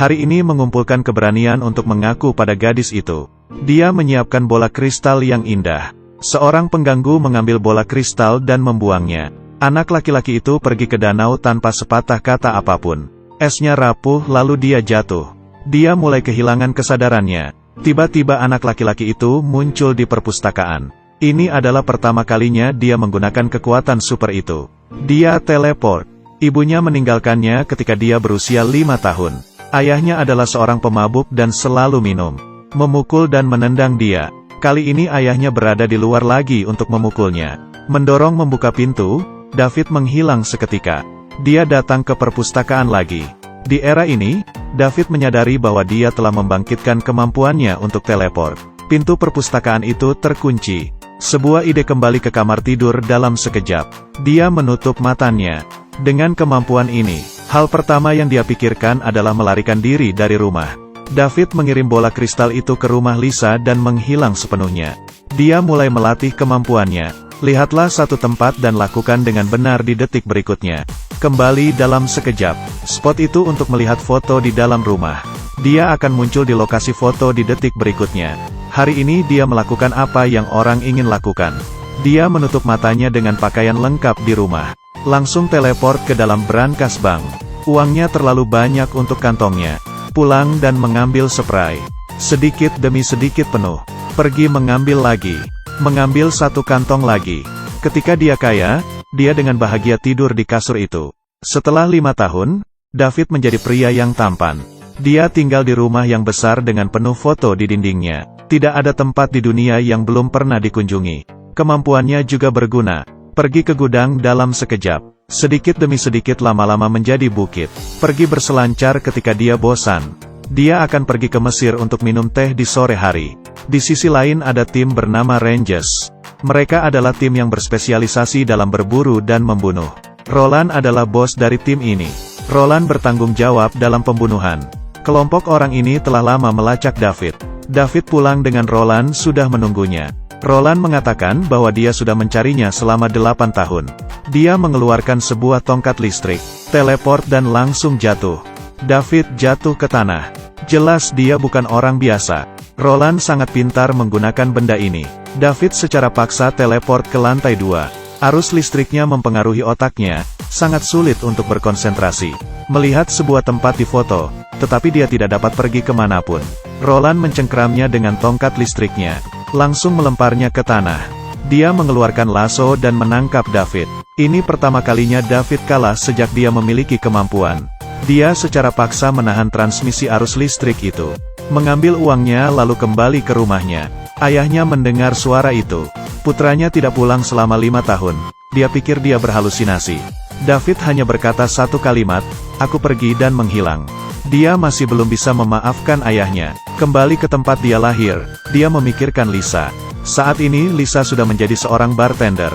hari ini mengumpulkan keberanian untuk mengaku pada gadis itu. Dia menyiapkan bola kristal yang indah. Seorang pengganggu mengambil bola kristal dan membuangnya. Anak laki-laki itu pergi ke danau tanpa sepatah kata apapun. Esnya rapuh lalu dia jatuh. Dia mulai kehilangan kesadarannya. Tiba-tiba anak laki-laki itu muncul di perpustakaan. Ini adalah pertama kalinya dia menggunakan kekuatan super itu. Dia teleport. Ibunya meninggalkannya ketika dia berusia 5 tahun. Ayahnya adalah seorang pemabuk dan selalu minum, memukul dan menendang dia. Kali ini ayahnya berada di luar lagi untuk memukulnya. Mendorong membuka pintu, David menghilang seketika. Dia datang ke perpustakaan lagi. Di era ini, David menyadari bahwa dia telah membangkitkan kemampuannya untuk teleport. Pintu perpustakaan itu terkunci. Sebuah ide kembali ke kamar tidur dalam sekejap. Dia menutup matanya. Dengan kemampuan ini, hal pertama yang dia pikirkan adalah melarikan diri dari rumah. David mengirim bola kristal itu ke rumah Lisa dan menghilang sepenuhnya. Dia mulai melatih kemampuannya. Lihatlah satu tempat dan lakukan dengan benar di detik berikutnya. Kembali dalam sekejap. Spot itu untuk melihat foto di dalam rumah. Dia akan muncul di lokasi foto di detik berikutnya. Hari ini dia melakukan apa yang orang ingin lakukan. Dia menutup matanya dengan pakaian lengkap di rumah. Langsung teleport ke dalam brankas bank. Uangnya terlalu banyak untuk kantongnya. Pulang dan mengambil spray. Sedikit demi sedikit penuh. Pergi mengambil lagi. Mengambil satu kantong lagi. Ketika dia kaya, dia dengan bahagia tidur di kasur itu. Setelah 5 tahun, David menjadi pria yang tampan. Dia tinggal di rumah yang besar dengan penuh foto di dindingnya. Tidak ada tempat di dunia yang belum pernah dikunjungi. Kemampuannya juga berguna. Pergi ke gudang dalam sekejap. Sedikit demi sedikit lama-lama menjadi bukit. Pergi berselancar ketika dia bosan. Dia akan pergi ke Mesir untuk minum teh di sore hari. Di sisi lain ada tim bernama Rangers. Mereka adalah tim yang berspesialisasi dalam berburu dan membunuh. Roland adalah bos dari tim ini. Roland bertanggung jawab dalam pembunuhan. Kelompok orang ini telah lama melacak David. David pulang dengan Roland sudah menunggunya. Roland mengatakan bahwa dia sudah mencarinya selama 8 tahun. Dia mengeluarkan sebuah tongkat listrik, teleport dan langsung jatuh. David jatuh ke tanah. Jelas dia bukan orang biasa. Roland sangat pintar menggunakan benda ini. David secara paksa teleport ke lantai 2. Arus listriknya mempengaruhi otaknya, sangat sulit untuk berkonsentrasi. Melihat sebuah tempat di foto, tetapi dia tidak dapat pergi kemanapun. Roland mencengkramnya dengan tongkat listriknya. Langsung melemparnya ke tanah. Dia mengeluarkan lasso dan menangkap David. Ini pertama kalinya David kalah sejak dia memiliki kemampuan. Dia secara paksa menahan transmisi arus listrik itu. Mengambil uangnya lalu kembali ke rumahnya. Ayahnya mendengar suara itu. Putranya tidak pulang selama 5 tahun. Dia pikir dia berhalusinasi. David hanya berkata satu kalimat, "Aku pergi," dan menghilang. Dia masih belum bisa memaafkan ayahnya. Kembali ke tempat dia lahir, dia memikirkan Lisa. Saat ini Lisa sudah menjadi seorang bartender.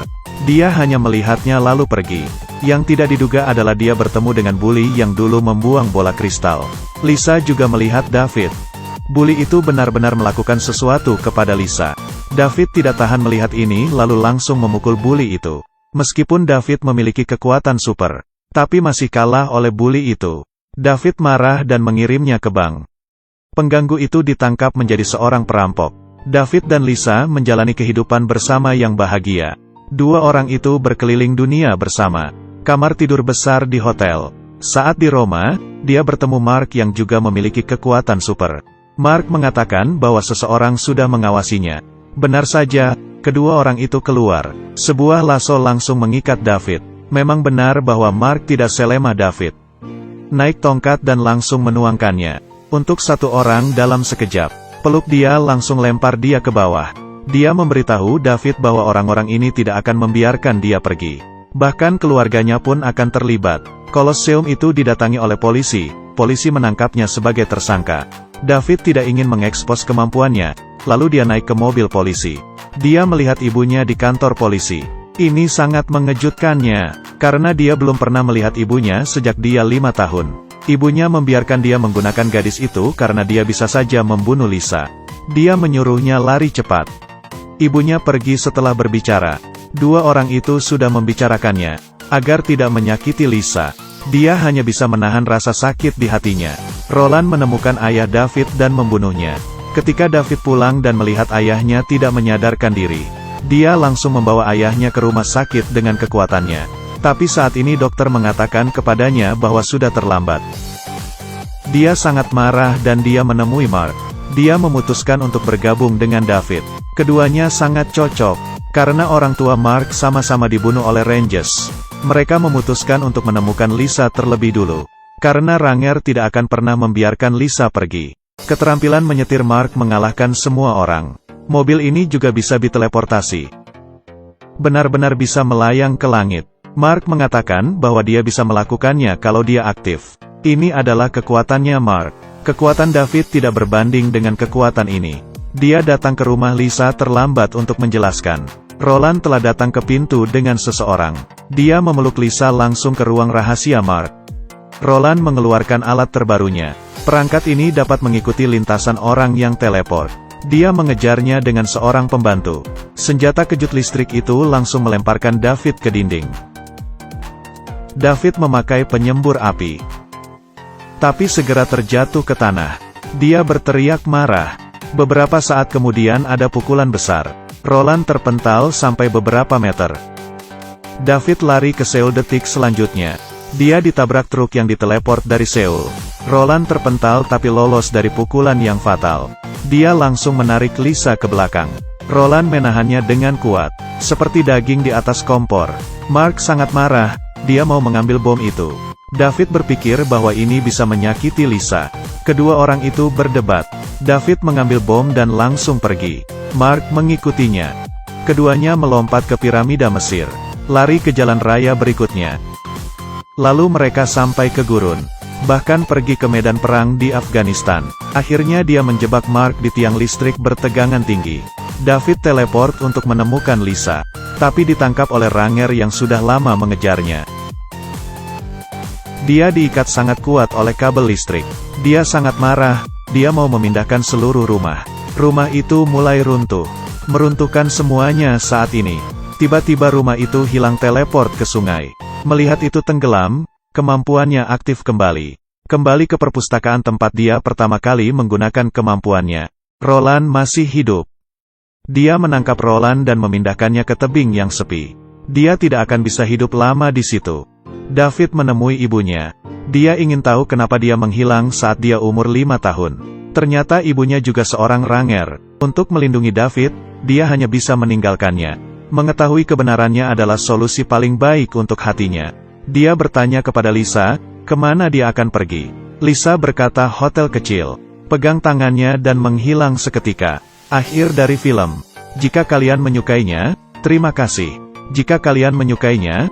Dia hanya melihatnya lalu pergi. Yang tidak diduga adalah dia bertemu dengan bully yang dulu membuang bola kristal. Lisa juga melihat David. Bully itu benar-benar melakukan sesuatu kepada Lisa. David tidak tahan melihat ini lalu langsung memukul bully itu. Meskipun David memiliki kekuatan super, tapi masih kalah oleh bully itu. David marah dan mengirimnya ke bank. Pengganggu itu ditangkap menjadi seorang perampok. David dan Lisa menjalani kehidupan bersama yang bahagia. Dua orang itu berkeliling dunia bersama. Kamar tidur besar di hotel. Saat di Roma, dia bertemu Mark yang juga memiliki kekuatan super. Mark mengatakan bahwa seseorang sudah mengawasinya. Benar saja, kedua orang itu keluar. Sebuah lasso langsung mengikat David. Memang benar bahwa Mark tidak selemah David. Naik tongkat dan langsung menuangkannya. Untuk satu orang dalam sekejap. Peluk dia langsung lempar dia ke bawah. Dia memberitahu David bahwa orang-orang ini tidak akan membiarkan dia pergi. Bahkan keluarganya pun akan terlibat. Kolosium itu didatangi oleh polisi. Polisi menangkapnya sebagai tersangka. David tidak ingin mengekspos kemampuannya. Lalu dia naik ke mobil polisi. Dia melihat ibunya di kantor polisi. Ini sangat mengejutkannya, karena dia belum pernah melihat ibunya sejak dia 5 tahun. Ibunya membiarkan dia menggunakan gadis itu karena dia bisa saja membunuh Lisa. Dia menyuruhnya lari cepat. Ibunya pergi setelah berbicara. Dua orang itu sudah membicarakannya, agar tidak menyakiti Lisa. Dia hanya bisa menahan rasa sakit di hatinya. Roland menemukan ayah David dan membunuhnya. Ketika David pulang dan melihat ayahnya tidak menyadarkan diri, dia langsung membawa ayahnya ke rumah sakit dengan kekuatannya. Tapi saat ini dokter mengatakan kepadanya bahwa sudah terlambat. Dia sangat marah dan dia menemui Mark. Dia memutuskan untuk bergabung dengan David. Keduanya sangat cocok, karena orang tua Mark sama-sama dibunuh oleh Rangers. Mereka memutuskan untuk menemukan Lisa terlebih dulu. Karena Ranger tidak akan pernah membiarkan Lisa pergi. Keterampilan menyetir Mark mengalahkan semua orang. Mobil ini juga bisa diteleportasi. Benar-benar bisa melayang ke langit. Mark mengatakan bahwa dia bisa melakukannya kalau dia aktif. Ini adalah kekuatannya Mark. Kekuatan David tidak berbanding dengan kekuatan ini. Dia datang ke rumah Lisa terlambat untuk menjelaskan. Roland telah datang ke pintu dengan seseorang. Dia memeluk Lisa langsung ke ruang rahasia Mark. Roland mengeluarkan alat terbarunya. Perangkat ini dapat mengikuti lintasan orang yang teleport. Dia mengejarnya dengan seorang pembantu. Senjata kejut listrik itu langsung melemparkan David ke dinding. David memakai penyembur api, tapi segera terjatuh ke tanah. Dia berteriak marah. Beberapa saat kemudian ada pukulan besar. Roland terpental sampai beberapa meter. David lari ke Seoul detik selanjutnya. Dia ditabrak truk yang diteleport dari Seoul. Roland terpental tapi lolos dari pukulan yang fatal. Dia langsung menarik Lisa ke belakang. Roland menahannya dengan kuat, seperti daging di atas kompor. Mark sangat marah, dia mau mengambil bom itu. David berpikir bahwa ini bisa menyakiti Lisa. Kedua orang itu berdebat. David mengambil bom dan langsung pergi. Mark mengikutinya. Keduanya melompat ke piramida Mesir. Lari ke jalan raya berikutnya. Lalu mereka sampai ke gurun. Bahkan pergi ke medan perang di Afghanistan. Akhirnya dia menjebak Mark di tiang listrik bertegangan tinggi. David teleport untuk menemukan Lisa. Tapi ditangkap oleh Ranger yang sudah lama mengejarnya. Dia diikat sangat kuat oleh kabel listrik. Dia sangat marah, dia mau memindahkan seluruh rumah. Rumah itu mulai runtuh. Meruntuhkan semuanya saat ini. Tiba-tiba rumah itu hilang teleport ke sungai. Melihat itu tenggelam, kemampuannya aktif kembali. Kembali ke perpustakaan tempat dia pertama kali menggunakan kemampuannya. Roland masih hidup. Dia menangkap Roland dan memindahkannya ke tebing yang sepi. Dia tidak akan bisa hidup lama di situ. David menemui ibunya. Dia ingin tahu kenapa dia menghilang saat dia umur 5 tahun. Ternyata ibunya juga seorang Ranger. Untuk melindungi David, dia hanya bisa meninggalkannya. Mengetahui kebenarannya adalah solusi paling baik untuk hatinya. Dia bertanya kepada Lisa, kemana dia akan pergi. Lisa berkata hotel kecil. Pegang tangannya dan menghilang seketika. Akhir dari film. Jika kalian menyukainya, terima kasih. Jika kalian menyukainya,